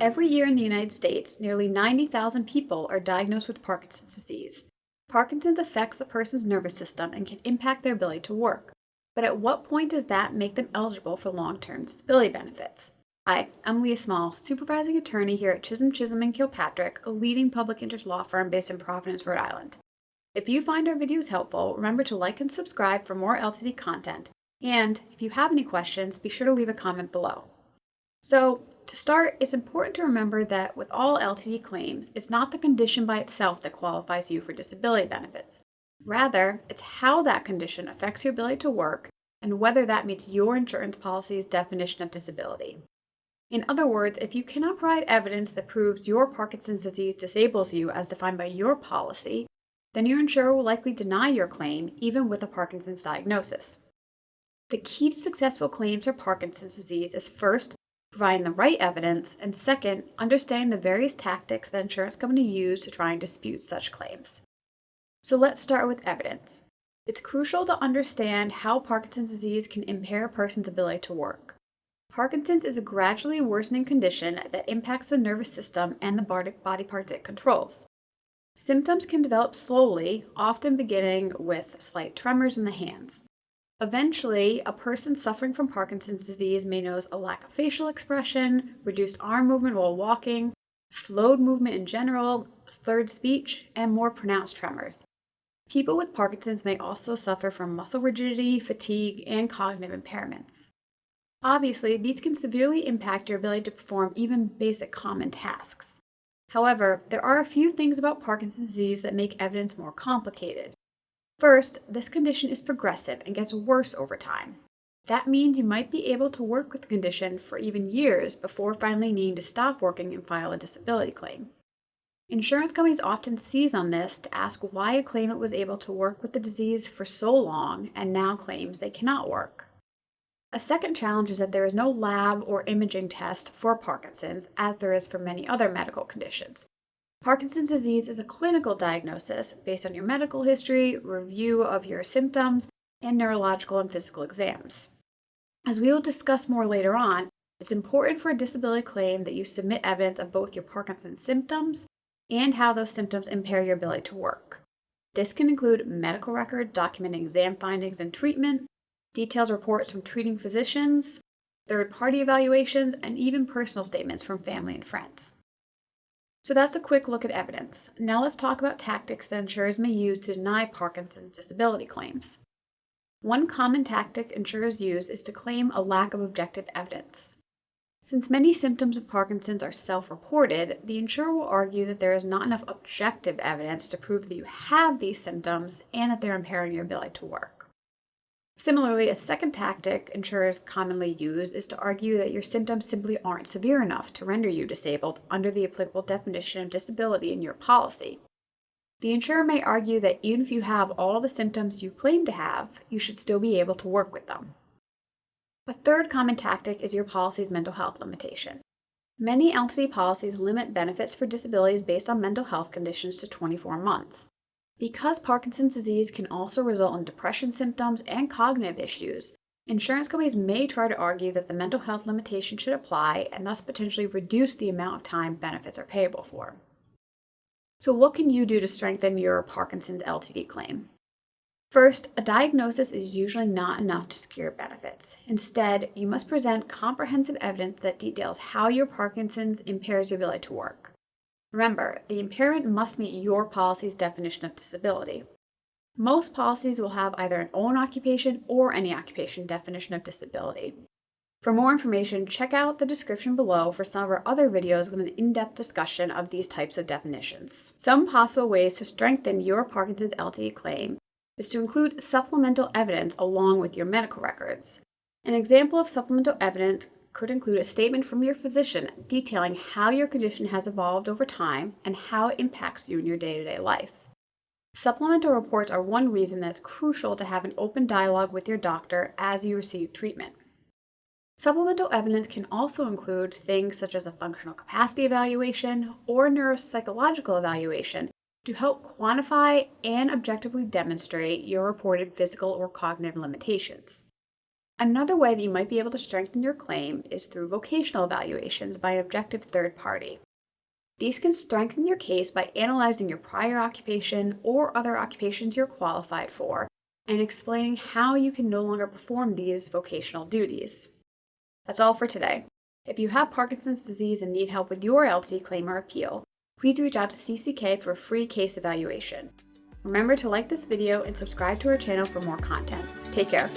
Every year in the United States, nearly 90,000 people are diagnosed with Parkinson's disease. Parkinson's affects a person's nervous system and can impact their ability to work. But at what point does that make them eligible for long-term disability benefits? Hi, I'm Leah Small, supervising attorney here at Chisholm Kilpatrick, a leading public interest law firm based in Providence, Rhode Island. If you find our videos helpful, remember to like and subscribe for more LTD content. And if you have any questions, be sure to leave a comment below. So, to start, it's important to remember that with all LTD claims, it's not the condition by itself that qualifies you for disability benefits. Rather, it's how that condition affects your ability to work and whether that meets your insurance policy's definition of disability. In other words, if you cannot provide evidence that proves your Parkinson's disease disables you as defined by your policy, then your insurer will likely deny your claim even with a Parkinson's diagnosis. The key to successful claims for Parkinson's disease is first, providing the right evidence, and second, understanding the various tactics that insurance companies use to try and dispute such claims. So let's start with evidence. It's crucial to understand how Parkinson's disease can impair a person's ability to work. Parkinson's is a gradually worsening condition that impacts the nervous system and the body parts it controls. Symptoms can develop slowly, often beginning with slight tremors in the hands. Eventually, a person suffering from Parkinson's disease may notice a lack of facial expression, reduced arm movement while walking, slowed movement in general, slurred speech, and more pronounced tremors. People with Parkinson's may also suffer from muscle rigidity, fatigue, and cognitive impairments. Obviously, these can severely impact your ability to perform even basic common tasks. However, there are a few things about Parkinson's disease that make evidence more complicated. First, this condition is progressive and gets worse over time. That means you might be able to work with the condition for even years before finally needing to stop working and file a disability claim. Insurance companies often seize on this to ask why a claimant was able to work with the disease for so long and now claims they cannot work. A second challenge is that there is no lab or imaging test for Parkinson's, as there is for many other medical conditions. Parkinson's disease is a clinical diagnosis based on your medical history, review of your symptoms, and neurological and physical exams. As we will discuss more later on, it's important for a disability claim that you submit evidence of both your Parkinson's symptoms and how those symptoms impair your ability to work. This can include medical records documenting exam findings and treatment, detailed reports from treating physicians, third-party evaluations, and even personal statements from family and friends. So that's a quick look at evidence. Now let's talk about tactics that insurers may use to deny Parkinson's disability claims. One common tactic insurers use is to claim a lack of objective evidence. Since many symptoms of Parkinson's are self-reported, the insurer will argue that there is not enough objective evidence to prove that you have these symptoms and that they're impairing your ability to work. Similarly, a second tactic insurers commonly use is to argue that your symptoms simply aren't severe enough to render you disabled under the applicable definition of disability in your policy. The insurer may argue that even if you have all the symptoms you claim to have, you should still be able to work with them. A third common tactic is your policy's mental health limitation. Many LTD policies limit benefits for disabilities based on mental health conditions to 24 months. Because Parkinson's disease can also result in depression symptoms and cognitive issues, insurance companies may try to argue that the mental health limitation should apply and thus potentially reduce the amount of time benefits are payable for. So what can you do to strengthen your Parkinson's LTD claim? First, a diagnosis is usually not enough to secure benefits. Instead, you must present comprehensive evidence that details how your Parkinson's impairs your ability to work. Remember, the impairment must meet your policy's definition of disability. Most policies will have either an own occupation or any occupation definition of disability. For more information, check out the description below for some of our other videos with an in-depth discussion of these types of definitions. Some possible ways to strengthen your Parkinson's LTD claim is to include supplemental evidence along with your medical records. An example of supplemental evidence could include a statement from your physician detailing how your condition has evolved over time and how it impacts you in your day-to-day life. Supplemental reports are one reason that it's crucial to have an open dialogue with your doctor as you receive treatment. Supplemental evidence can also include things such as a functional capacity evaluation or neuropsychological evaluation to help quantify and objectively demonstrate your reported physical or cognitive limitations. Another way that you might be able to strengthen your claim is through vocational evaluations by an objective third party. These can strengthen your case by analyzing your prior occupation or other occupations you're qualified for and explaining how you can no longer perform these vocational duties. That's all for today. If you have Parkinson's disease and need help with your LT claim or appeal, please reach out to CCK for a free case evaluation. Remember to like this video and subscribe to our channel for more content. Take care.